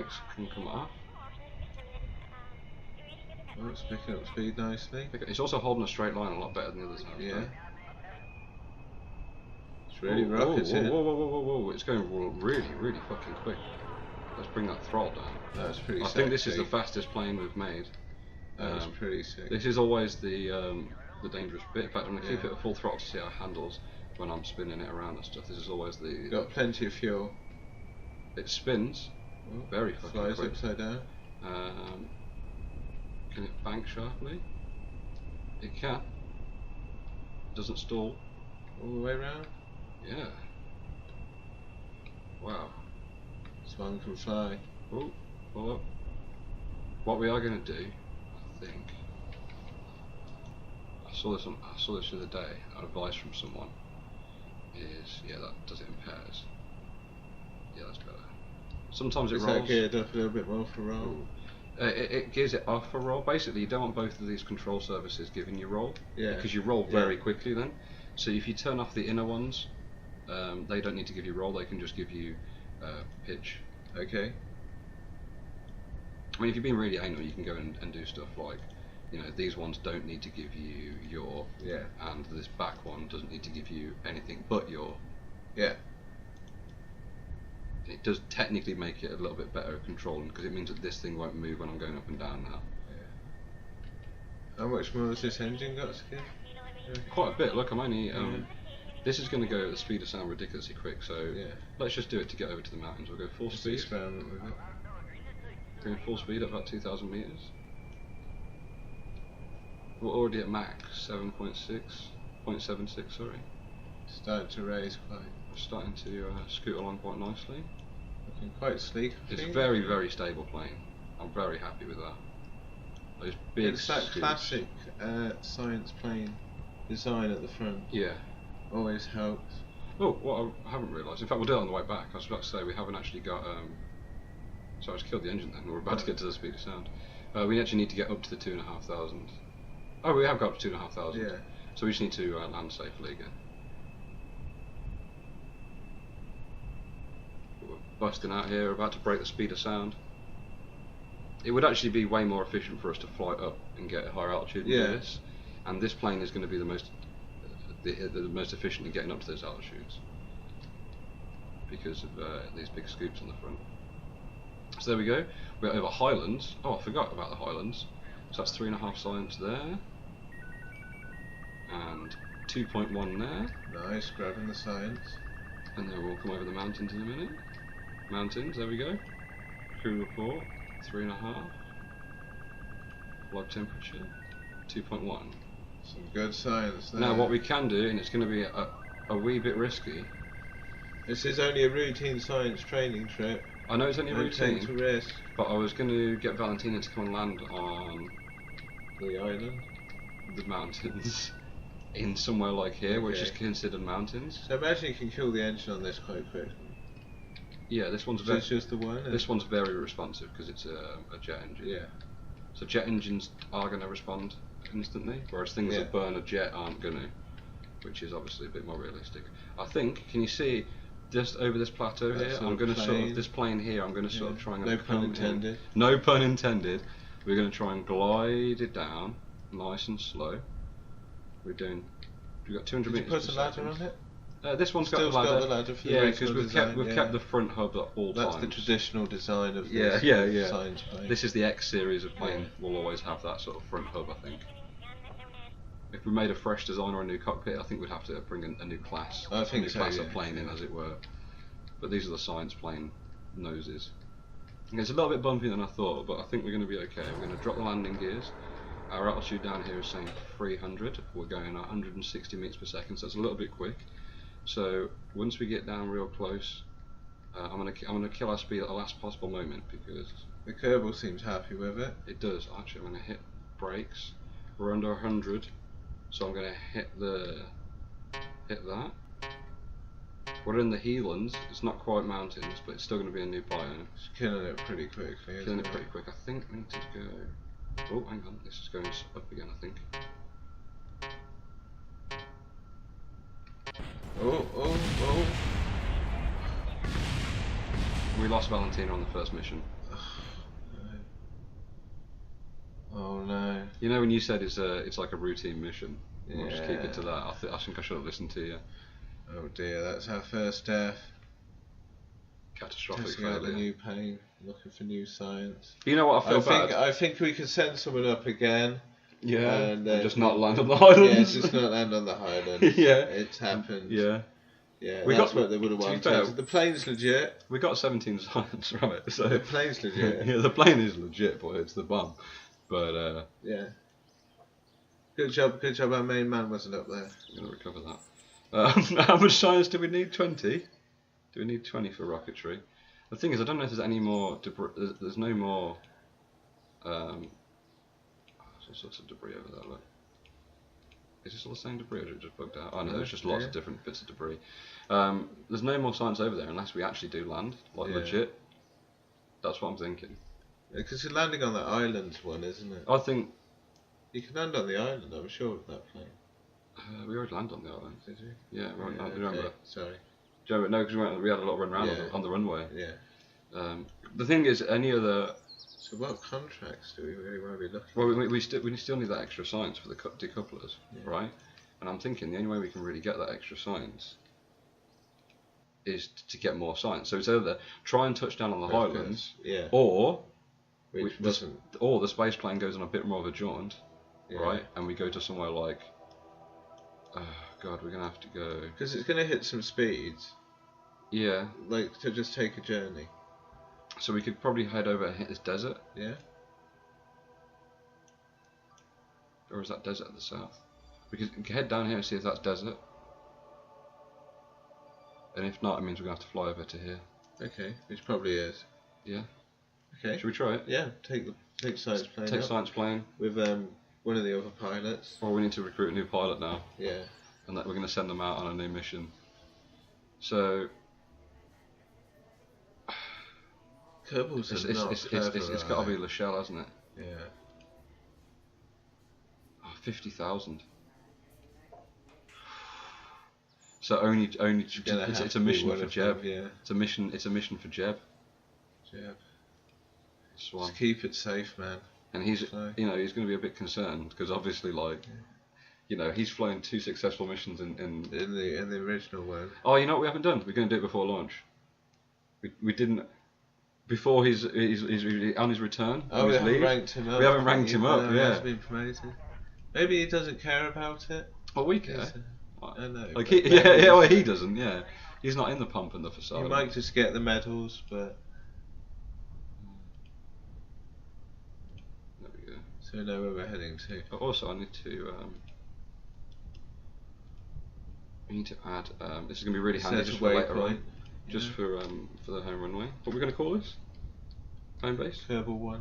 brakes can come off. Oh, it's picking up speed nicely. It's also holding a straight line a lot better than the others have. Yeah. It's really rocketing. Whoa. It's going really, really fucking quick. Let's bring that throttle down. That's pretty I sexy. think this is the fastest plane we've made. That's pretty sick. This is always the dangerous bit. In fact, I'm going to keep it at full throttle to see how it handles when I'm spinning it around and stuff. This is always the... Got plenty of fuel. It spins very fucking flies quick. upside down. Can it bank sharply? It can. It doesn't stall. All the way around? Yeah. Wow. This one can fly. Oh, well, what we are going to do, I think, I saw this the other day, advice from someone, is, yeah, that does it in pairs. Yeah, that's better. Sometimes it rolls. Is that geared up a little bit more for roll? It gears it off for roll. Basically, you don't want both of these control surfaces giving you roll, because you roll very quickly then. So if you turn off the inner ones, they don't need to give you roll, they can just give you pitch. Okay. I mean, if you're being really anal, you can go and do stuff like, you know, these ones don't need to give you yaw, and this back one doesn't need to give you anything but yaw. Yeah. It does technically make it a little bit better at controlling, because it means that this thing won't move when I'm going up and down now. How much more has this engine got to give? Quite a bit. Look, I'm only... this is going to go at the speed of sound ridiculously quick, so let's just do it to get over to the mountains. We'll go full speed. Experiment with it. Going full speed at about 2,000 metres. We're already at max 7.76, sorry. Starting to raise quite. We're starting to scoot along quite nicely. Looking quite sleek. It's a very, very stable plane. I'm very happy with that. Those big It's that scoots. classic science plane design at the front. Yeah. Always helps. Oh, what I haven't realised, in fact we'll do it on the way back. I was about to say we haven't actually got, sorry I just killed the engine then, we're about to get to the speed of sound. We actually need to get up to the 2,500. Oh, we have got up to 2,500. Yeah. So we just need to land safely again. We're busting out here, about to break the speed of sound. It would actually be way more efficient for us to fly up and get a higher altitude than this. And this plane is going to be the most efficient in getting up to those altitudes because of these big scoops on the front. So there we go. We're over Highlands. Oh, I forgot about the Highlands. So that's 3.5 science there, and 2.1 there. Nice, grabbing the science. And then we'll come over the mountains in a minute. Mountains, there we go. Crew report, 3.5. Log temperature, 2.1. Some good science there. Now what we can do, and it's going to be a wee bit risky. This is only a routine science training trip. I know it's only a routine, take a risk. But I was going to get Valentina to come and land on the island, the mountains, in somewhere like here, which is considered mountains. So imagine you can kill the engine on this quite quickly. Yeah, this one's just the one. This one's very responsive because it's a jet engine. Yeah. So jet engines are going to respond instantly, whereas things that burn a jet aren't going to, which is obviously a bit more realistic. I think. Can you see? Just over this plateau here, I'm going to sort of, this plane here, I'm going to sort of try and no pun intended. No pun intended. We're going to try and glide it down, nice and slow. We've got 200 meters. Did you put a ladder on it? This one's got the ladder. For yeah, because we've kept the front hub at all times. That's the traditional design of this science plane. This is the X series of plane. Will always have that sort of front hub, I think. If we made a fresh design or a new cockpit, I think we'd have to bring a new class. I think so, class of plane in, as it were. But these are the science plane noses. It's a little bit bumpy than I thought, but I think we're going to be okay. We're going to drop the landing gears. Our altitude down here is saying 300. We're going 160 meters per second, so it's a little bit quick. So once we get down real close, I'm going to kill our speed at the last possible moment because the Kerbal seems happy with it. It does. Actually, I'm going to hit brakes. We're under 100. So I'm going to hit that. We're in the Heathlands. It's not quite mountains, but it's still going to be a new biome. It's killing it pretty quickly. Killing it pretty quick. I think we need to go. Oh, hang on. This is going up again, I think. Oh. We lost Valentina on the first mission. You know when you said it's like a routine mission, we'll just keep Yeah. it to that. I think I should have listened to you. Oh dear, that's our first death. Catastrophic Testing out the failure. new pain, looking for new science. You know what, I feel bad. I think we could send someone up again. Yeah, and just not land on the Highlands. Yeah, just not land on the Highlands. Yeah. It's happened. Yeah. Yeah, What they would have to be wanted. fair, The plane's legit. We got 17 science, right? So The plane's legit. yeah, the plane is legit, boy. It's the bomb. But yeah. Good job, our main man wasn't up there. I'm going to recover that. How much science do we need? 20? Do we need 20 for rocketry? The thing is, I don't know if there's any more debris. There's no more. All sorts of debris over there. Look. Is this all the same debris, or is it just bugged out? Oh no, there's just lots of different bits of debris. There's no more science over there unless we actually do land, like legit. That's what I'm thinking. Because you're landing on that island one, isn't it? I think. You can land on the island, I'm sure, with that plane. We already landed on the island. Did you? Yeah, right. Yeah, I remember. okay. Sorry. Do you remember? No, because we had a lot of run around on the runway. Yeah. The thing is, any other. So what contracts do we really want to be looking Well, at? we still need that extra science for the decouplers, right? And I'm thinking the only way we can really get that extra science is to get more science. So it's either try and touch down on the Highlands, or the space plane goes on a bit more of a jaunt, right? And we go to somewhere like, God, we're gonna have to go. Because it's gonna hit some speeds. Yeah. Like to just take a journey. So we could probably head over and hit this desert. Yeah. Or is that desert at the south? We could head down here and see if that's desert. And if not, it means we're going to have to fly over to here. Okay, which probably is. Yeah. Okay. Should we try it? Yeah, take science plane. Take science plane. With one of the other pilots. Or we need to recruit a new pilot now. Yeah. And that we're going to send them out on a new mission. So... Kerbal's it's got to be Lachelle, hasn't it? Yeah. Oh, 50,000. So only it's a mission for Jeb. Yeah. It's a mission for Jeb. Jeb. Swan. Just keep it safe, man. And he's going to be a bit concerned because obviously he's flown 2 successful missions in the original one. Oh, you know what we haven't done? We're going to do it before launch. We didn't. Before he's on his return. Oh, we haven't ranked him up. We haven't ranked him up. He hasn't been promoted. Maybe he doesn't care about it. Well, we care. I know. Like he doesn't. Yeah, he's not in the pump and the facade. He might just get the medals, but. There we go. So we know where we're heading to. But also, I need to. We need to add. This is going to be really handy just for later on. Just for the home runway. What are we going to call this? Home base? Kerbal 1.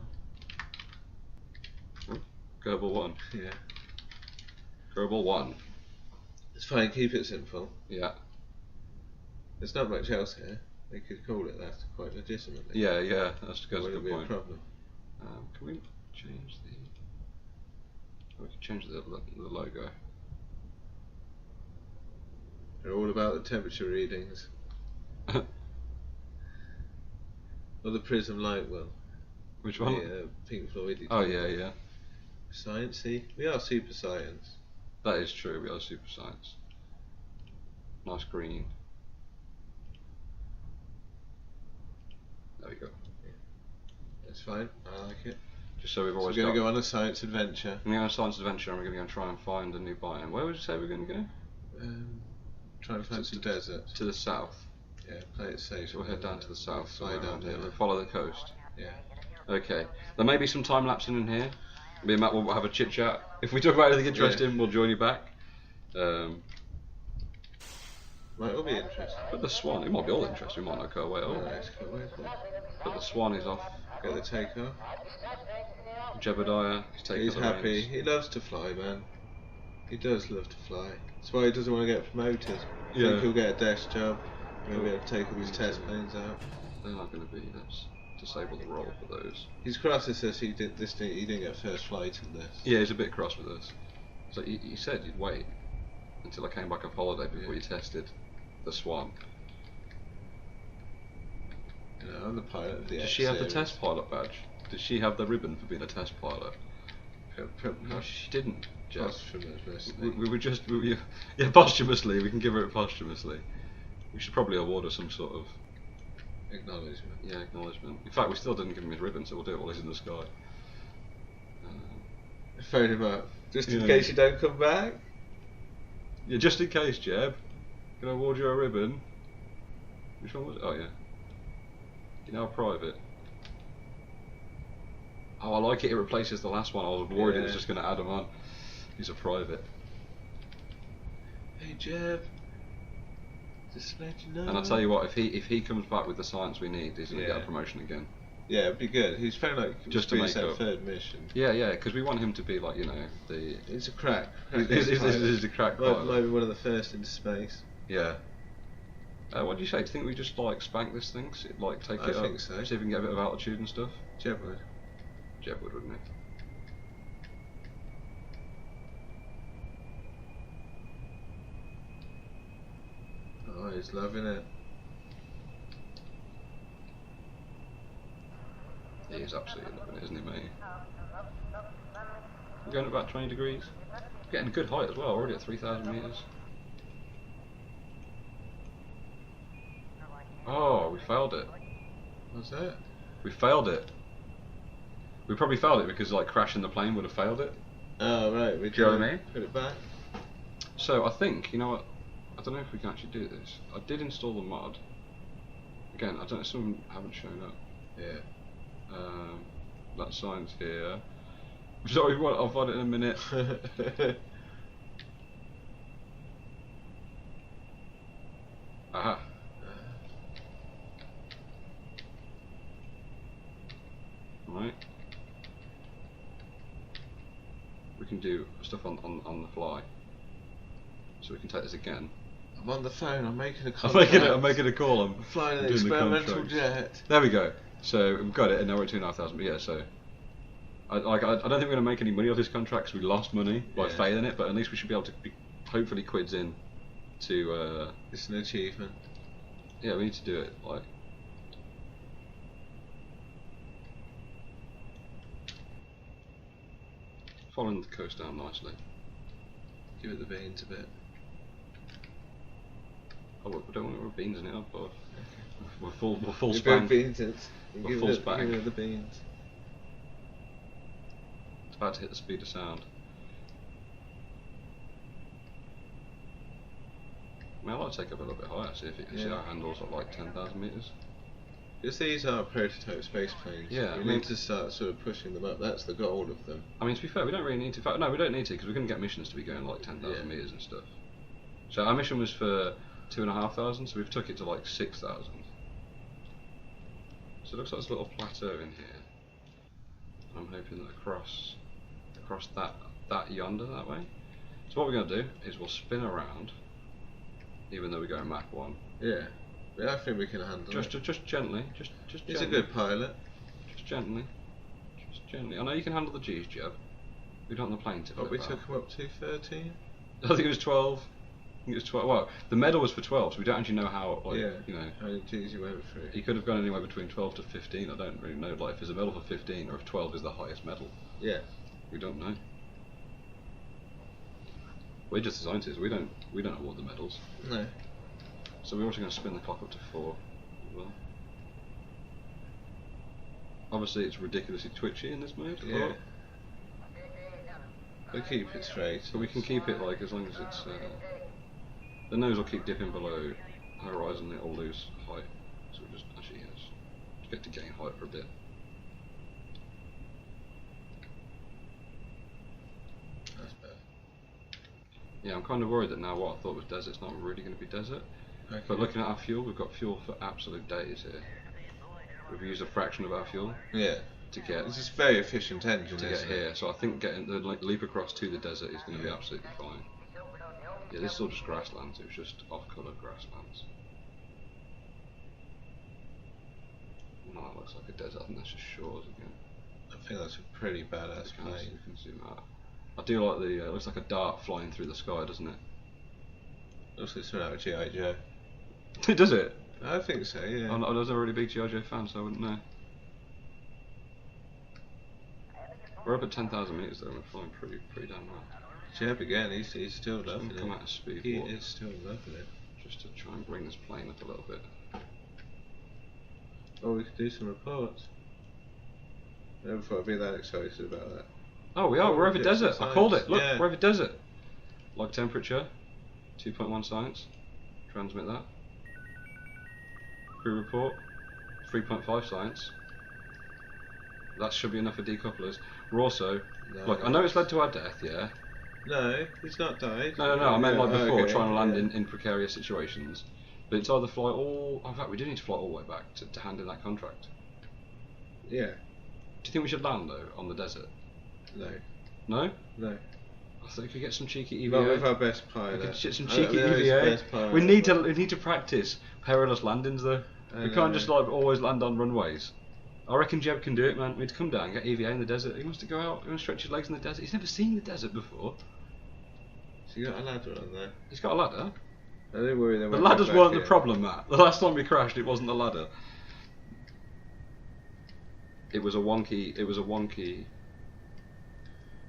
Oh, Kerbal 1. Yeah. Kerbal 1. It's fine, keep it simple. Yeah. There's not much else here. They could call it that quite legitimately. Yeah, that's a good point. Be a problem. Can we change the... We can change the logo. They're all about the temperature readings. Or the Prism Light one. Which one? The Pink Floyd. Oh yeah. Sciencey. We are super science. That is true. We are super science. Nice green. There we go. Yeah. That's fine. I like it. Just so we've always. We're going to go on a science adventure. We're going to go on a science adventure, and we're going to go and try and find a new biome. Where would you say we're going to go? Try and find some desert. To the south. Yeah, play it safe. So we'll head down to the south. Fly down here. We'll follow the coast. Yeah. Okay. There may be some time lapsing in here. Me and Matt will have a chit chat. If we talk about anything interesting, we'll join you back. Might all be interesting. But the swan, it might be all interesting. We might not go away at all. But the swan is off. Get the takeoff. Jebediah is taking He's the happy. reins. He loves to fly, man. He does love to fly. That's why he doesn't want to get promoted. I think he'll get a desk job. Maybe he'll take all his test planes out. They're not going to be. Let's disable the roll for those. He's cross. It says he didn't get first flight in this. Yeah, he's a bit cross with us. So you said you'd wait until I came back off holiday before you tested the swan. You know, I'm the pilot of the Does she have the test pilot badge? Does she have the ribbon for being a test pilot? No, she didn't. Jeff. Posthumously. We were just, yeah, posthumously. We can give her it posthumously. We should probably award her some sort of Acknowledgement. Yeah, acknowledgement. In fact, we still didn't give him his ribbon, so we'll do it while he's in the sky. Phone him up, just in Yeah. case you don't come back. Yeah, just in case, Jeb. Can I award you a ribbon? Which one was it? Oh yeah. You're now private. Oh, I like it. It replaces the last one. I was worried it was just going to add them on. He's a private. Hey Jeb, just to let you know. And I'll tell you what, if he comes back with the science we need, he's going to get a Yeah. promotion again. Yeah, it'd be good. He's very like Just to make that up. third mission. Yeah, because we want him to be like, you know, the. He's a crack. He's a crack pilot. Might be one of the first into space. Yeah. What do you say? Do you think we just like spank this thing? Like take I it up, think so. see if we can get a bit of altitude and stuff? Jeb would. Jeb would, wouldn't he? Oh, he's loving it. He is absolutely loving it, isn't he, mate? We're going at about 20 degrees. Getting a good height as well, already at 3,000 metres. Oh, we failed it. What's that? We failed it. We probably failed it because like crashing the plane would have failed it. Oh right, we Do you know what I mean? Put it back. So I think, you know what, I don't know if we can actually do this. I did install the mod. Again, I don't know, some haven't shown up. Yeah. That sign's here. Sorry, what? I'll find it in a minute. Aha. Right. We can do stuff on the fly. So we can take this again. I'm on the phone. I'm making a I'm contact. making a call. I'm flying an doing the experimental contracts. jet. There we go. So we've got it, and now we're at 2,500. But yeah, so I don't think we're going to make any money off this contract because we lost money by failing it. But at least we should be able to be hopefully quids in to. It's an achievement. Yeah, we need to do it like. Following the coast down nicely. Give it the beans a bit. Oh, we don't want beans in it, but we're full You spank. put beans in. You We're give full it spank. give it the beans. It's about to hit the speed of sound. I mean, I'd like to take it up a little bit higher, see if you can see our handles at like 10,000 metres. Because these are prototype space planes. Yeah, we need to start sort of pushing them up. That's the goal of them. I mean, to be fair, we don't really need to. In fact, no, we don't need to because we're going to get missions to be going like 10,000 metres and stuff. So our mission was for 2,500, so we've took it to like 6,000. So it looks like there's a little plateau in here. I'm hoping that across that yonder that way. So what we're going to do is we'll spin around, even though we're going Mach 1. Yeah. But I think we can handle it. Just gently, just He's gently. a good pilot. Just gently. I know you can handle the G's, Jeb. We don't want the plane to flip But we out. took him up to 13. I think it was 12. I think it was 12. Well, the medal was for 12, so we don't actually know how. Like, Yeah. you know, How many G's you went through? he could have gone anywhere between 12 to 15. I don't really know. Like, if there's a medal for 15, or if 12 is the highest medal. Yeah. We don't know. We're just the scientists. We don't award the medals. No. So we're also going to spin the clock up to 4 as well. Obviously, it's ridiculously twitchy in this mode. Yeah. We'll keep it straight. But we can keep it like as long as it's. The nose will keep dipping below horizon. It'll lose height. So we just actually get to gain height for a bit. That's better. Yeah, I'm kind of worried that now what I thought was desert's not really going to be desert. Okay. But looking at our fuel, we've got fuel for absolute days here. We've used a fraction of our fuel Yeah. to get This is a very efficient engine, to get isn't it? here. So I think getting the leap across to the desert is going to be absolutely fine. Yeah, this is all just grasslands. It was just off-coloured grasslands. No, that looks like a desert. I think that's just shores again. I think that's a pretty badass We plane. can zoom out. I do like the. It looks like a dart flying through the sky, doesn't it? Looks like something out of G.I. Joe. Does it? I think so, yeah. I was a really big G.I. Joe fan, so I wouldn't know. We're up at 10,000 meters though. We're flying pretty damn well. Jeb again. He's still loving it. Come out of speed. He is still loving it. Just to try and bring this plane up a little bit. Oh, we could do some reports. I never thought I'd be that excited about that. Oh, we are. We're over desert. I called it. Look, yeah. we're over desert. Log temperature, 2.1 science. Transmit that. Crew report, 3.5 science. That should be enough for decouplers. We're also, look, I know it's led to our death, yeah? No, he's not died. No, I meant like before, okay, trying to land in precarious situations. But it's either fly all, in fact we do need to fly all the way back to hand in that contract. Yeah. Do you think we should land though, on the desert? No. No? No. I think we could get some cheeky EVA. Not with our best pilot. We could get some cheeky EVA. We need to practice perilous landings though. We can't just like always land on runways. I reckon Jeb can do it, man. We need to come down and get EVA in the desert. He wants to go out, he wants to stretch his legs in the desert. He's never seen the desert before. So you got a ladder on there? He's got a ladder. I don't worry. The ladders weren't the problem, Matt. The last time we crashed, it wasn't the ladder. It was a wonky.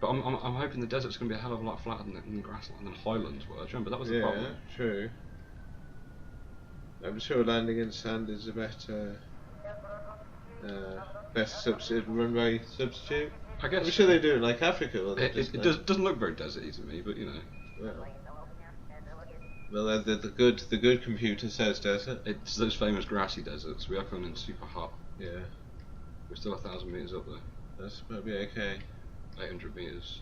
But I'm hoping the desert's going to be a hell of a lot flatter than grassland than highlands were. Do you remember that was the problem? Yeah, true. I'm sure landing in sand is a better runway substitute. I guess. I'm sure they do it like Africa. It doesn't look very deserty to me, but you know. Well, the good computer says desert. It's those famous grassy deserts. We are coming in super hot. Yeah. We're still 1,000 meters up there. That's might be okay. 800 meters.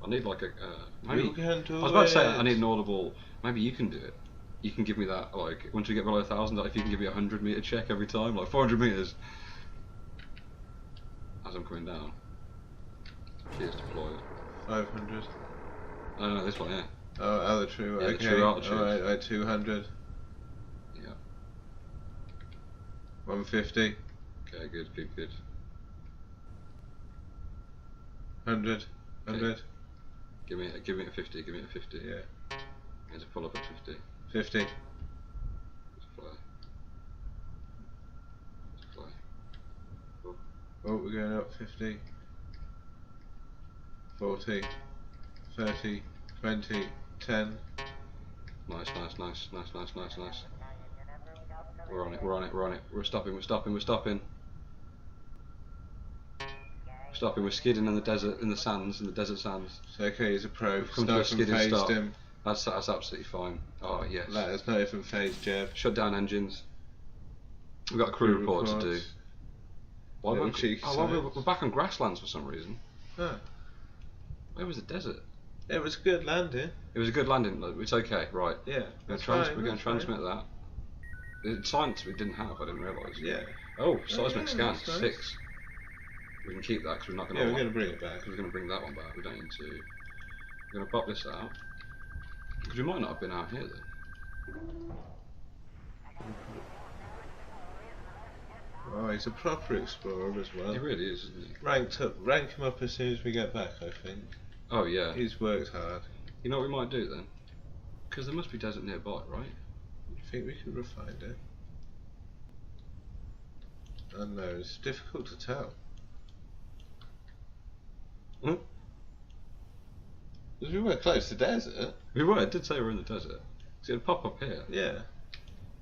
I need like a maybe. You can do I was about to say it. I need an audible. Maybe you can do it. You can give me that like once we get below 1,000. If you can give me a 100 meter check every time, like 400 meters. As I'm coming down. Cheers deployed. 500. No, this one, yeah. Oh, the true. Yeah, okay. the true altitude. Alright, 200. Yeah. 150. Okay, good. 100. 100. Okay. Give me a 50. Give me a 50. Yeah. I need to pull up at 50. 50. Let's fly. Oh, we're going up 50. 40. 30. 20. 10. Nice. We're on it. We're stopping. We're skidding in the desert, in the desert sands. It's okay, he's a pro. We've come to a skidding stop. Him. That's absolutely fine. Oh, yes. That is not even phased Jeb. Shut down engines. We've got a crew report to do. Why we're back on grasslands for some reason. Huh. Where was the desert? It was a good landing. It was a good landing. It's okay, right. Yeah. We're going to transmit that. It's science we didn't have, I didn't realise. Yeah. Oh, seismic scan, nice. 6. We can keep that because we're not going to. Yeah, we're going to bring it back. We're going to bring that one back. We don't need to. We're going to pop this out because we might not have been out here then. Oh, he's a proper explorer as well. He really is, isn't he? Rank him up as soon as we get back, I think. Oh yeah. He's worked hard. You know what we might do then? Because there must be desert nearby, right? You think we can refine it? I don't know, it's difficult to tell. Hmm? Because we were close to desert. We were, it did say we're in the desert. So it'd pop up here. Yeah.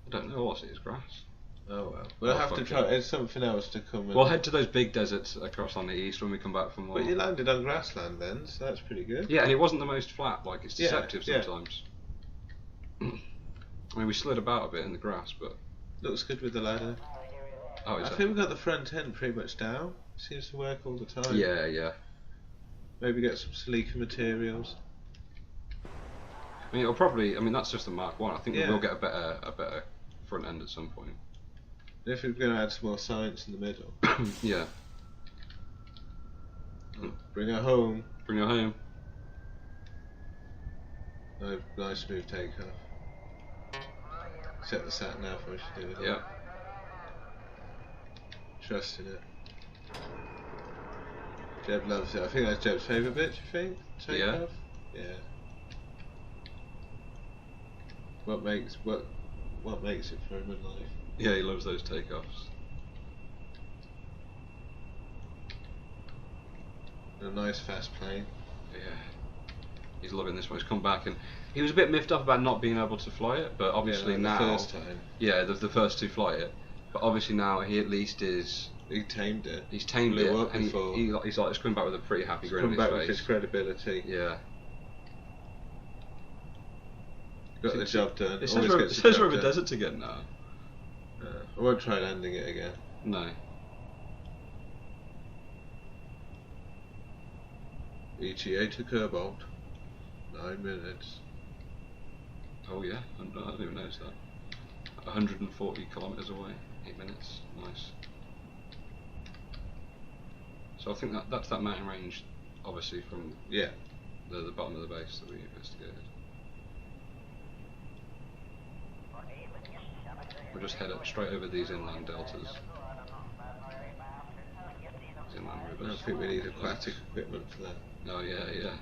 I don't know, all I see is grass. Oh well. We'll have to try, it's something else to come in. We'll head to those big deserts across on the east when we come back from war. But you landed on grassland then, so that's pretty good. Yeah, and it wasn't the most flat, like it's deceptive yeah. sometimes. I mean, we slid about a bit in the grass, but... Looks good with the ladder. Oh, I think we've got the front end pretty much down. Seems to work all the time. Yeah. Maybe get some sleeker materials. I mean, it'll probably... I mean, that's just the Mark 1. I think we Yeah. will get a better front end at some point. If we're going to add some more science in the middle. Yeah. Bring her home. Bring her home. Nice smooth takeoff. Set the sat nav for what you do with it. Yeah. Trust in it. Jeb loves it. I think that's Jeb's favourite bit, do you think? Takeoff? Yeah. What makes it for him in life? Yeah, he loves those takeoffs. A nice fast plane. Yeah. He's loving this one. He's come back and he was a bit miffed up about not being able to fly it, but obviously now. The first time. Yeah, the first to fly it. But obviously now he at least is. He tamed it. He's tamed it, up and before. he's like he's coming back with a pretty happy grin on his back face. with his credibility. Yeah. Got the job done. It says we're over desert again now. I won't try landing it again. No. ETA to Kerbal. 9 minutes. Oh yeah, I didn't even notice that. 140 kilometres away, 8 minutes. Nice. So I think that's that mountain range, obviously from the bottom of the base that we investigated. We'll just head up straight over these inland deltas. These inland I rivers. don't think we need aquatic equipment for that. Oh yeah, yeah.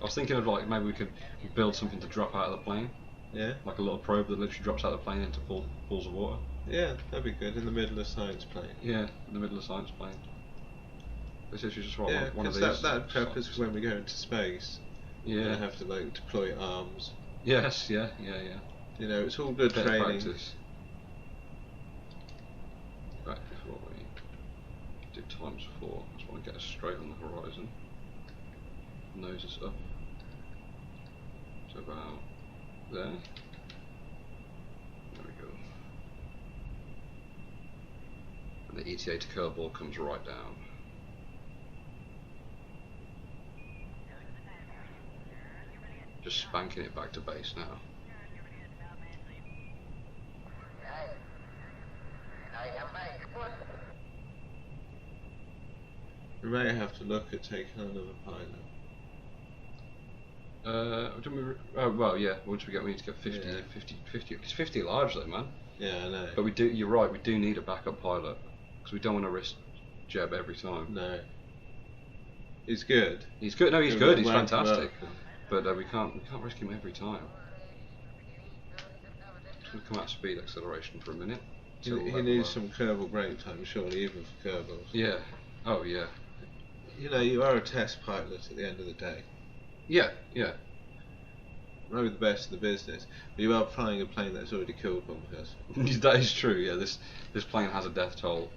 I was thinking of like maybe we could build something to drop out of the plane. Yeah. Like a little probe that literally drops out of the plane into pools of water. Yeah, that'd be good in the middle of science plane. Yeah, in the middle of science plane. This is just what one of these. That'd prep us for when we go into space. Yeah. And have to like deploy arms. Yes, yeah. You know, it's all good training. Practice. Back before we did ×4. I just want to get us straight on the horizon. Nose us up to about there. There we go. And the ETA to Kerbal comes right down. Just spanking it back to base now. We may have to look at taking on another pilot. Well, yeah. Once we need to get 50. It's 50 large though, man. Yeah, I know. But you're right. We do need a backup pilot because we don't want to risk Jeb every time. No. He's good. He's good. No, he's good. He's fantastic. And But we can't risk him every time. Just gonna come out of speed acceleration for a minute. He needs some Kerbal break time, surely, even for Kerbals. Yeah. Oh yeah. You know, you are a test pilot at the end of the day. Yeah. Maybe the best in the business, but you are flying a plane that's already killed one person. That is true. Yeah. This plane has a death toll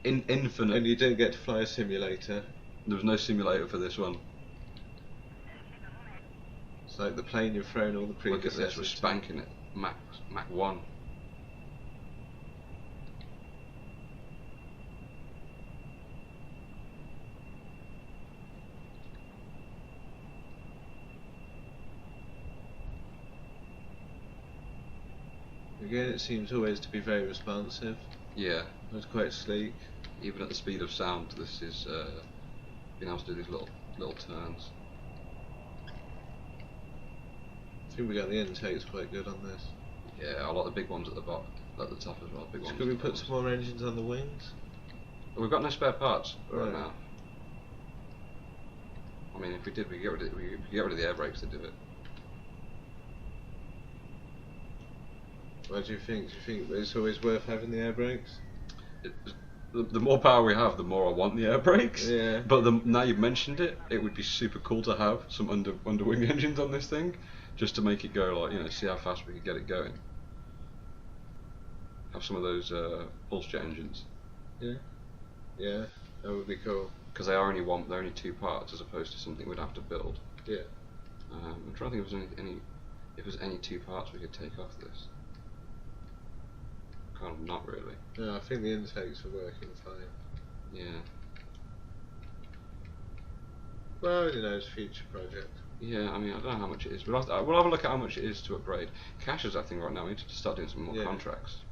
infinite. And you didn't get to fly a simulator. There was no simulator for this one. It's like the plane you've thrown all the previous. Look at this. We're spanking it. Mach 1. Again, it seems always to be very responsive. Yeah. It's quite sleek. Even at the speed of sound, this is being able to do these little turns. I think we got the intakes quite good on this. Yeah, I like the big ones at the top as well. Big ones. Could we put some more engines on the wings? We've got no spare parts right Right. now. I mean, if we did, we could get rid of the air brakes to do it. What do you think? Do you think it's always worth having the air brakes? The more power we have, the more I want the air brakes. Yeah. But now you've mentioned it, it would be super cool to have some underwing engines on this thing, just to make it go like, see how fast we could get it going. Have some of those pulse jet engines. Yeah, that would be cool. Because they're only 2 parts as opposed to something we'd have to build. Yeah. I'm trying to think if there's any 2 parts we could take off this. Kind of not really. No, I think the intakes are working fine. Yeah. Well, it's a future project. Yeah, I mean, I don't know how much it is. We'll have a look at how much it is to upgrade. Cash is, I think, right now. We need to start doing some more contracts.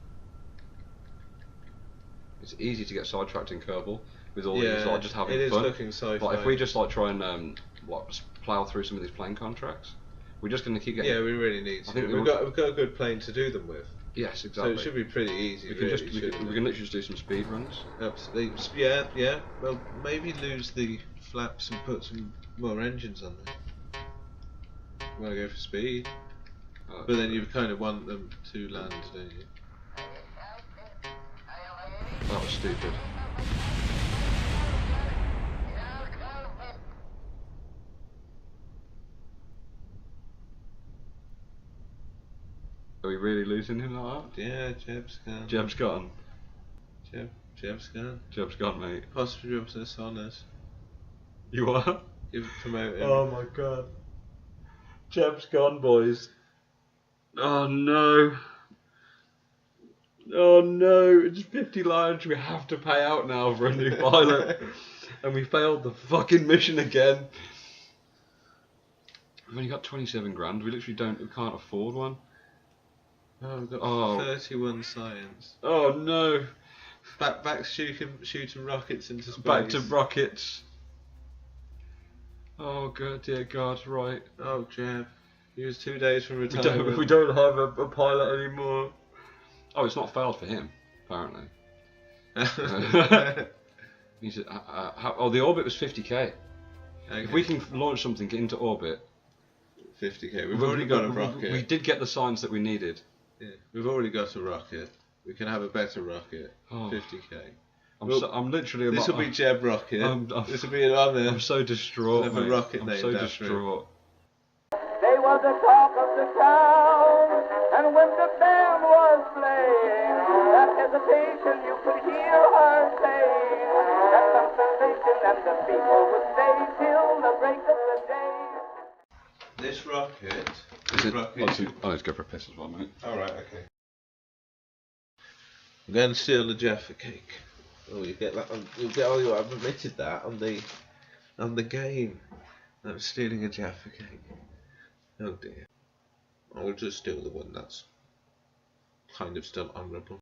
It's easy to get sidetracked in Kerbal with all these, like, just having it is fun. looking sci-fi. But if we just like try and just plough through some of these plane contracts, we're just going to keep getting. Yeah, we really need to. I think we've got a good plane to do them with. Yes, exactly. So it should be pretty easy. We can literally just do some speed runs. Absolutely. Yeah. Well, maybe lose the flaps and put some more engines on there. You want to go for speed, but then you kind of want them to land, don't you? That was stupid. Are we really losing him like that? Yeah, Jeb's gone. Jeb's gone. Jeb's gone. Jeb's gone, mate. Possibly up to the Sonas. You are? Give promote him. Oh my god. Jeb's gone, boys. Oh no. Oh no, it's 50 large. We have to pay out now for a new pilot. And we failed the fucking mission again. We've only got 27 grand. We can't afford one. Oh, we've got 31 science. Oh no. Back shooting rockets into space. Back to rockets. Oh god, dear god, right. Oh, Jeb. He was 2 days from retirement. We don't have a pilot anymore. Oh, it's not failed for him, apparently. He said, the orbit was 50k. Okay. If we can launch something into orbit... 50k. We've already got a rocket. We did get the signs that we needed. Yeah. We've already got a rocket. We can have a better rocket. 50k. I'm literally... This will be Jeb Rocket. This will be an honour. I'm so distraught, mate. A rocket I'm named so after distraught. They were the talk of the town, and when the band was playing, that hesitation you could hear her saying, that some sensation and the people would stay till the break of the day. This rocket... I need to go for a piss as well, mate. Alright, okay. I'm going to steal the Jaffa cake. Oh, you get that on... I've admitted that on the game. I'm stealing a Jaffa cake. Oh dear. I'll just steal the one that's kind of still honourable.